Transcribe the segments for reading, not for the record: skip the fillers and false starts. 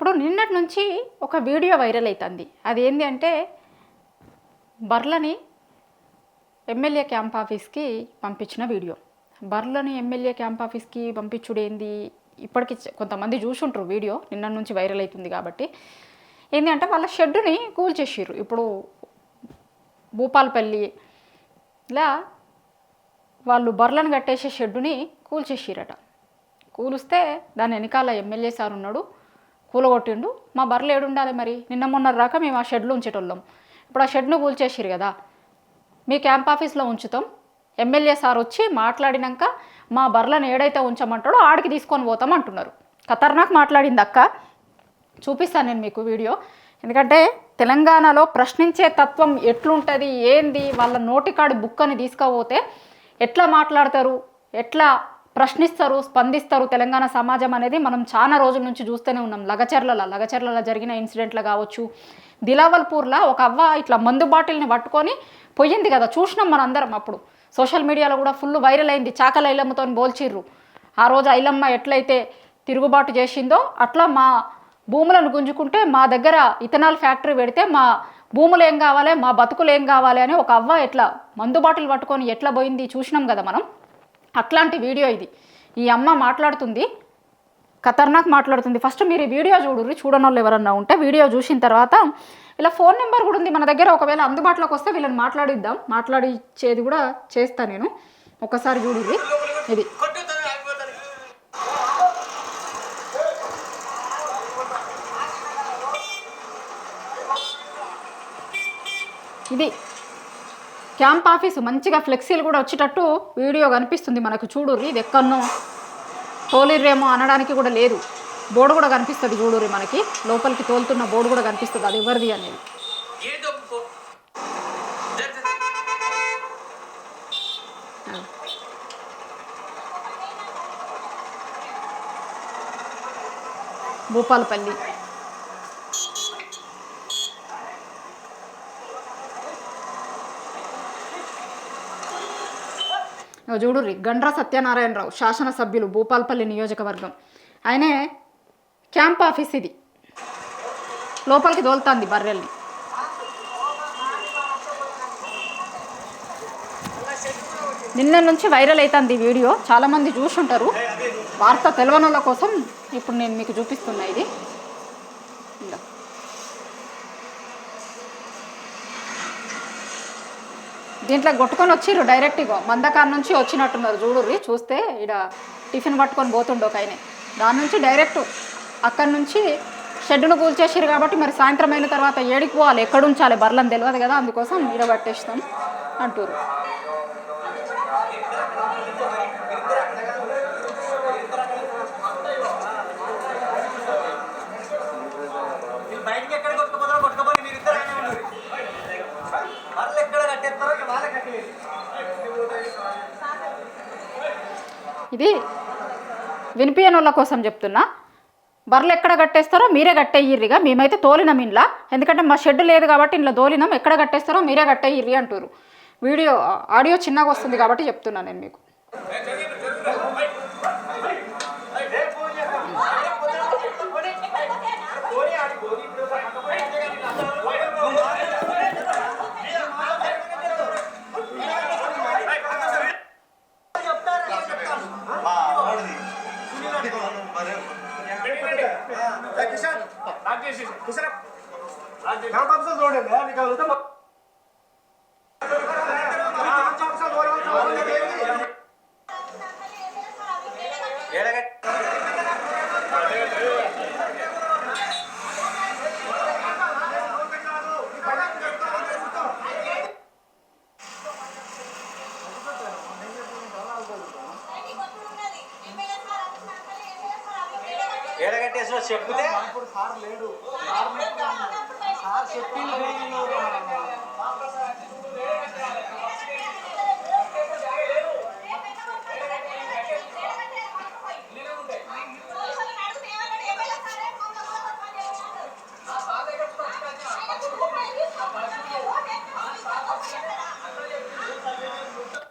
ఇప్పుడు నిన్నటి నుంచి ఒక వీడియో వైరల్ అవుతుంది. అదేంటి అంటే బర్లని ఎమ్మెల్యే క్యాంప్ ఆఫీస్కి పంపించిన వీడియో. బర్లని ఎమ్మెల్యే క్యాంప్ ఆఫీస్కి పంపించుడు ఏంది, ఇప్పటికి కొంతమంది చూసుంటారు వీడియో, నిన్న నుంచి వైరల్ అవుతుంది కాబట్టి. ఏంటి అంటే వాళ్ళ షెడ్డుని కూల్చేసిర్రు. ఇప్పుడు భూపాలపల్లిలా వాళ్ళు బర్లను కట్టేసే షెడ్డుని కూల్చేసిరట. కూలిస్తే దాని వెనకాల ఎమ్మెల్యే సార్ ఉన్నాడు, కూలగొట్టిండు. మా బర్రెలు ఏడుండాలి మరి, నిన్న మొన్న రాక మేము ఆ షెడ్లో ఉంచేటోళ్ళం. ఇప్పుడు ఆ షెడ్ను కూల్చేసిరు కదా, మీ క్యాంప్ ఆఫీస్లో ఉంచుతాం, ఎమ్మెల్యే సార్ వచ్చి మాట్లాడినాక మా బర్రెలను ఏడైతే ఉంచమంటాడో ఆడికి తీసుకొని పోతాం అంటున్నారు. ఖతర్నాక్ మాట్లాడింది అక్క. చూపిస్తాను నేను మీకు వీడియో. ఎందుకంటే తెలంగాణలో ప్రశ్నించే తత్వం ఎట్లుంటుంది, ఏంది, వాళ్ళ నోటికాడి బుక్కని తీసుకుపోతే ఎట్లా మాట్లాడతారు, ఎట్లా ప్రశ్నిస్తారు, స్పందిస్తారు తెలంగాణ సమాజం అనేది మనం చాలా రోజుల నుంచి చూస్తూనే ఉన్నాం. లగచర్లలో జరిగిన ఇన్సిడెంట్లు కావచ్చు. దిలావల్పూర్లో ఒక అవ్వ ఇట్లా మందు బాటిల్ని పట్టుకొని పోయింది కదా, చూసినాం మన అందరం. అప్పుడు సోషల్ మీడియాలో కూడా ఫుల్ వైరల్ అయింది. చాకల ఐలమ్మతో పోల్చిర్రు. ఆ రోజు ఐలమ్మ ఎట్లయితే తిరుగుబాటు చేసిందో అట్లా మా భూములను గుంజుకుంటే మా దగ్గర ఇథనాల్ ఫ్యాక్టరీ పెడితే మా భూములు ఏం కావాలి, మా బతుకులు ఏం కావాలి అని ఒక అవ్వ ఎట్లా మందు బాటిల్ పట్టుకొని ఎట్లా పోయింది చూసినాం కదా మనం. అట్లాంటి వీడియో ఇది. ఈ అమ్మ మాట్లాడుతుంది, ఖతర్నాక్ మాట్లాడుతుంది. ఫస్ట్ మీరు ఈ వీడియో చూడని వాళ్ళు ఎవరన్నా ఉంటే వీడియో చూసిన తర్వాత ఇలా ఫోన్ నెంబర్ కూడా ఉంది మన దగ్గర, ఒకవేళ అందుబాటులోకి వస్తే వీళ్ళని మాట్లాడిచ్చేది కూడా చేస్తా నేను. ఒకసారి చూడుర్రి. ఇది క్యాంప్ ఆఫీసు, మంచిగా ఫ్లెక్సీలు కూడా వచ్చేటట్టు వీడియో కనిపిస్తుంది మనకు. చూడుర్రి, ఇది ఎక్కడనో తోలిర్రేమో అనడానికి కూడా లేదు. బోర్డు కూడా కనిపిస్తుంది చూడుర్రి, మనకి లోపలికి తోలుతున్న బోర్డు కూడా కనిపిస్తుంది, అది ఎవరిది అనేది. భూపాలపల్లి. చూడుర్రి, గండ్ర సత్యనారాయణరావు శాసనసభ్యులు, భూపాలపల్లి నియోజకవర్గం. ఆయనే క్యాంప్ ఆఫీస్ ఇది. లోపలికి తోలుతుంది బర్రెల్ని. నిన్న నుంచి వైరల్ అవుతుంది ఈ వీడియో, చాలామంది చూసుంటారు. వార్త తెలవనోళ్ళ కోసం ఇప్పుడు నేను మీకు చూపిస్తున్నా. ఇది దీంట్లో కొట్టుకొని వచ్చిర్రు డైరెక్ట్గా, మందకాడ నుంచి వచ్చినట్టున్నారు. చూడుర్రి, చూస్తే ఇక్కడ టిఫిన్ పట్టుకొని పోతుండే ఒక ఆయన, దాని నుంచి డైరెక్ట్ అక్కడి నుంచి షెడ్డును కూల్చేసారు. కాబట్టి మరి సాయంత్రం అయిన తర్వాత ఏడికి పోవాలి, ఎక్కడ ఉంచాలి బర్లను తెలియదు కదా, అందుకోసం ఈడ పట్టేస్తాం అంటారు. ఇది వినిపియని వాళ్ళ కోసం చెప్తున్నా. బర్రెలు ఎక్కడ కట్టేస్తారో మీరే కట్టేయ్యిర్రిగా, మేమైతే తోలినాం ఇంట్లో, ఎందుకంటే మా షెడ్ లేదు కాబట్టి ఇంట్లో తోలినాం, ఎక్కడ కట్టేస్తారో మీరే కట్టేయ్యిర్రి అంటారు. ఆడియో చిన్నగా వస్తుంది కాబట్టి చెప్తున్నాను నేను మీకు. ఏడగట్టేసి చెప్తే సార్ లేడు, సార్ చెప్పింది.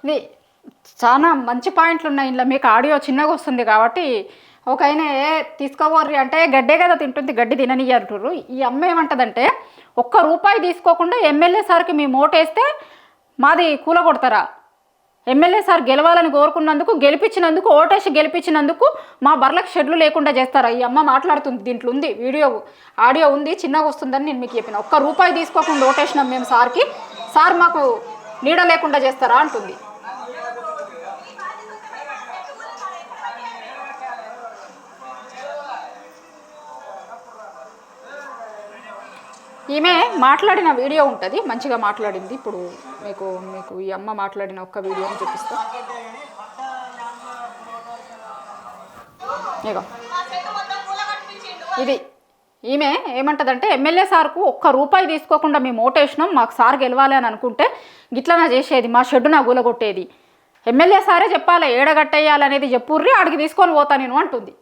ఇది చాలా మంచి పాయింట్లు ఉన్నాయి ఇందులో. మీకు ఆడియో చిన్నగా వస్తుంది కాబట్టి ఒక ఆయన తీసుకోబోర్రి అంటే గడ్డే కదా తింటుంది, గడ్డి తిననియ్యారు. ఈ అమ్మ ఏమంటదంటే ₹1 తీసుకోకుండా ఎమ్మెల్యే సార్కి మీ ఓటేస్తే మాది కూలగొడతారా? ఎమ్మెల్యే సార్ గెలవాలని కోరుకున్నందుకు, గెలిపించినందుకు, ఓటేసి గెలిపించినందుకు మా బర్లకు షెడ్లు లేకుండా చేస్తారా? ఈ అమ్మ మాట్లాడుతుంది. దీంట్లో ఉంది వీడియో, ఆడియో ఉంది, చిన్నగా వస్తుందని నేను మీకు చెప్పిన. ₹1 తీసుకోకుండా ఓటేసినాం మేము సార్కి, సార్ మాకు నీడ లేకుండా చేస్తారా అంటుంది. ఈమె మాట్లాడిన వీడియో ఉంటుంది, మంచిగా మాట్లాడింది. ఇప్పుడు మీకు ఈ అమ్మ మాట్లాడిన ఒక్క వీడియోని చూపిస్తా. ఇగో ఇది ఈమె ఏమంటదంటే ఎమ్మెల్యే సార్కు ₹1 తీసుకోకుండా మేము ఓటేసినాం, మాకు సార్ గెలవాలి అని అనుకుంటే గిట్లా నా చేసేది, మా షెడ్డు నా గూలగొట్టేది. ఎమ్మెల్యే సారే చెప్పాలి ఏడగట్టేయాలనేది, చెప్పుర్రి ఆడికి తీసుకొని పోతా నేను అంటుంది.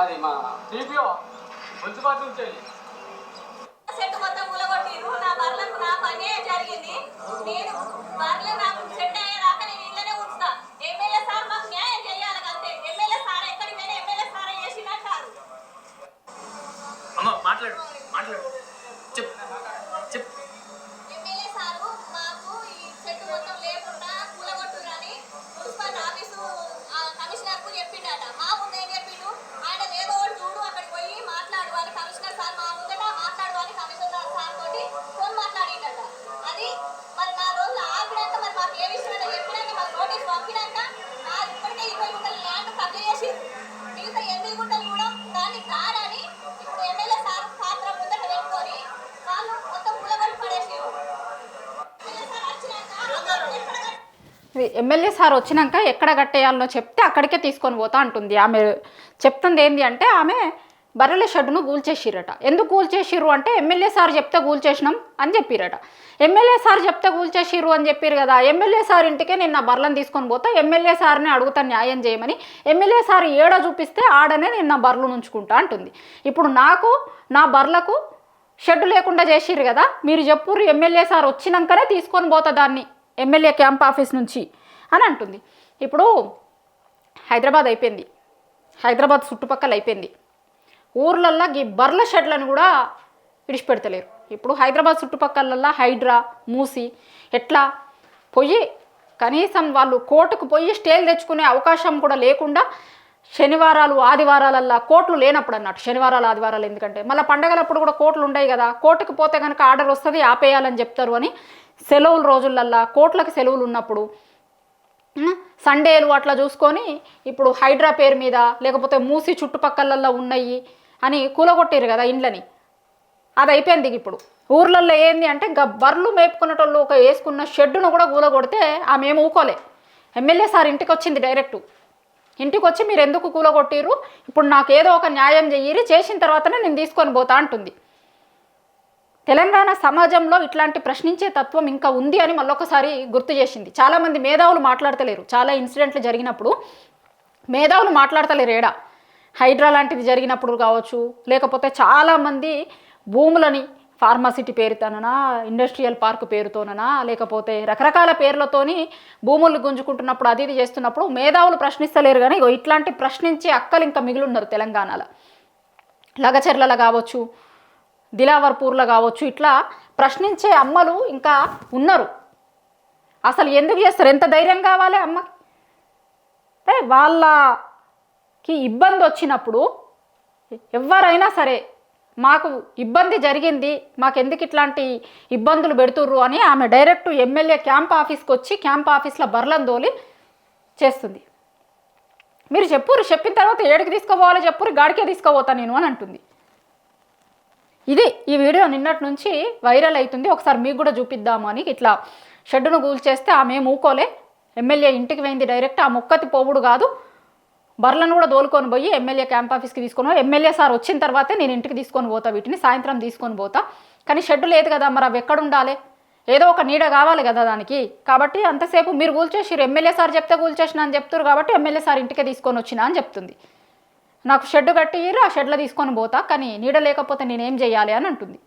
అది మా టీపీఓ మున్సిపాలిటీ నుంచి సెట్ మొత్తం కూలగొట్టిరు. నా బర్లకు నా పనే జరిగింది. నేను బర్లు నాకు సెట్ అయ్యేదాకా నేను ఇళ్ళనే ఉంచుతా. ఎమ్మెల్యే సార్ మాకు న్యాయం చేయాలి అంతే. ఎమ్మెల్యే సార్ ఎక్కడికి వెళ్ళి ఎమ్మెల్యే సార్ చేసినట్టారు. మాట్లాడు ఎమ్మెల్యే సారు మాకు ఈ సెట్ మొత్తం లేకుండా కూలగొట్టురని మున్సిపల్ ఆఫీసు కమిషనర్కు చెప్పిండట. మా ముందు ఏం చెప్పిండు, ఆయన ఏదో ఒకటి చూడు అక్కడికి పోయి మాట్లాడు అని కమిషనర్ సార్ మా ముందట మాట్లాడు అని కమిషనర్ సార్ తోటి ఫోన్ మాట్లాడిండట. అది మరి 4 రోజులు ఆగినాక మరి మాకు ఏ విషయం చెప్పినాక మాకు నోటీస్ పంపినాక ఇప్పటికే 20 గుంటల ల్యాండ్ కబ్జా చేసిరు. మిగతా 8 గుంటలు కూడా దాన్ని కారని ఇప్పుడు ఎమ్మెల్యే సార్ పాత్ర ముందట పెట్టుకొని వాళ్ళు మొత్తం కూలగొట్టి పడేసిరు. ఎమ్మెల్యే సార్ వచ్చినాక ఎక్కడ కట్టేయాలో చెప్తే అక్కడికే తీసుకొని పోతా అంటుంది. ఆమె చెప్తుంది ఏంటి అంటే ఆమె బర్రెల షెడ్డును కూల్చేసిరట. ఎందుకు కూల్చేసిర్రు అంటే ఎమ్మెల్యే సార్ చెప్తే కూల్చేసినాం అని చెప్పిరట. ఎమ్మెల్యే సార్ చెప్తే కూల్చేసిర్రు అని చెప్పారు కదా, ఎమ్మెల్యే సార్ ఇంటికే నేను నా బర్రెలను తీసుకొని పోతా, ఎమ్మెల్యే సార్ని అడుగుతా న్యాయం చేయమని. ఎమ్మెల్యే సార్ ఏడ చూపిస్తే ఆడనే నేను నా బర్రెలు ఉంచుకుంటా అంటుంది. ఇప్పుడు నాకు నా బర్రెలకు షెడ్డు లేకుండా చేసిర్రు కదా, మీరు చెప్పుర్రు ఎమ్మెల్యే సార్ వచ్చినాకనే తీసుకొని పోతా దాన్ని ఎమ్మెల్యే క్యాంప్ ఆఫీస్ నుంచి అని అంటుంది. ఇప్పుడు హైదరాబాద్ అయిపోయింది, హైదరాబాద్ చుట్టుపక్కల అయిపోయింది. ఊర్లల్లో ఈ బర్ల షెడ్లను కూడా విడిచిపెడతలేరు. ఇప్పుడు హైదరాబాద్ చుట్టుపక్కలల్లో హైడ్రా, మూసి ఎట్లా పోయి కనీసం వాళ్ళు కోర్టుకు పోయి స్టేలు తెచ్చుకునే అవకాశం కూడా లేకుండా శనివారాలు ఆదివారాలల్లో కోర్టులు లేనప్పుడు అన్నట్టు, శనివారాలు ఆదివారాలు ఎందుకంటే మళ్ళీ పండగలప్పుడు కూడా కోర్టులు ఉంటాయి కదా, కోర్టుకు పోతే కనుక ఆర్డర్ వస్తుంది ఆపేయాలని చెప్తారు అని సెలవుల రోజులల్లో కోర్టులకు సెలవులు ఉన్నప్పుడు సండేలు అట్లా చూసుకొని ఇప్పుడు హైడ్రా పేరు మీద లేకపోతే మూసి చుట్టుపక్కలల్లో ఉన్నాయి అని కూలగొట్టారు కదా ఇండ్లని. అది అయిపోయింది. ఇప్పుడు ఊర్లలో ఏంది అంటే బర్రెలు మేపుకునేటోళ్ళు ఒక వేసుకున్న షెడ్డును కూడా కూలగొడితే ఆమె ఏమి ఊకోలే. ఎమ్మెల్యే సార్ ఇంటికి వచ్చింది, డైరెక్టు ఇంటికి వచ్చి మీరు ఎందుకు కూలగొట్టిర్రు, ఇప్పుడు నాకు ఏదో ఒక న్యాయం చెయ్యిరి, చేసిన తర్వాతనే నేను తీసుకొని పోతా అంటుంది. తెలంగాణ సమాజంలో ఇట్లాంటి ప్రశ్నించే తత్వం ఇంకా ఉంది అని మళ్ళొకసారి గుర్తు చేసింది. చాలామంది మేధావులు మాట్లాడతలేరు. చాలా ఇన్సిడెంట్లు జరిగినప్పుడు మేధావులు మాట్లాడతలేరు. ఏడా హైడ్రా లాంటిది జరిగినప్పుడు కావచ్చు, లేకపోతే చాలామంది భూములని ఫార్మాసిటీ పేరుతోననా, ఇండస్ట్రియల్ పార్క్ పేరుతోననా, లేకపోతే రకరకాల పేర్లతోని భూములు గుంజుకుంటున్నప్పుడు అది ఇది చేస్తున్నప్పుడు మేధావులు ప్రశ్నిస్తలేరు. కానీ ఇట్లాంటి ప్రశ్నించే అక్కలు ఇంకా మిగిలి ఉన్నారు తెలంగాణలో. లగచెర్లలో కావచ్చు, దిలావర్పూర్లో కావచ్చు, ఇట్లా ప్రశ్నించే అమ్మలు ఇంకా ఉన్నారు. అసలు ఎందుకు చేస్తారు? ఎంత ధైర్యం కావాలి అమ్మకి? అంటే వాళ్ళకి ఇబ్బంది వచ్చినప్పుడు ఎవరైనా సరే మాకు ఇబ్బంది జరిగింది, మాకెందుకు ఇట్లాంటి ఇబ్బందులు పెడుతుర్రు అని ఆమె డైరెక్ట్ ఎమ్మెల్యే క్యాంప్ ఆఫీస్కి వచ్చి క్యాంప్ ఆఫీస్లో బర్లను తోలి చేస్తుంది. మీరు చెప్పుర్రు, చెప్పిన తర్వాత ఏడికి తీసుకోపోవాలో చెప్పుర్రు, గాడికే తీసుకోపోతా నేను అని అంటుంది. ఇది ఈ వీడియో నిన్నటి నుంచి వైరల్ అవుతుంది. ఒకసారి మీకు కూడా చూపిద్దాము అని. ఇట్లా షెడ్డును కూల్చేస్తే ఆమె మూకోలే, ఎమ్మెల్యే ఇంటికి పోయింది డైరెక్ట్. ఆ ముక్కతి పోవుడు కాదు, బర్లను కూడా దోలుకొని పోయి ఎమ్మెల్యే క్యాంప్ ఆఫీస్కి తీసుకొని పోయి ఎమ్మెల్యే సార్ వచ్చిన తర్వాతే నేను ఇంటికి తీసుకొని పోతా, వీటిని సాయంత్రం తీసుకొని పోతా. కానీ షెడ్డు లేదు కదా, మరి అవి ఎక్కడ ఉండాలి? ఏదో ఒక నీడ కావాలి కదా దానికి. కాబట్టి అంతసేపు మీరు కూల్చేసిరు, ఎమ్మెల్యే సార్ చెప్తే కూల్చేసిన అని చెప్తారు కాబట్టి ఎమ్మెల్యే సార్ ఇంటికే తీసుకొని వచ్చినా అని చెప్తుంది. నాకు షెడ్ కట్టిర్రు, ఆ షెడ్లో తీసుకొని పోతా, కానీ నీడ లేకపోతే నేనేం చేయాలి అని అంటుంది.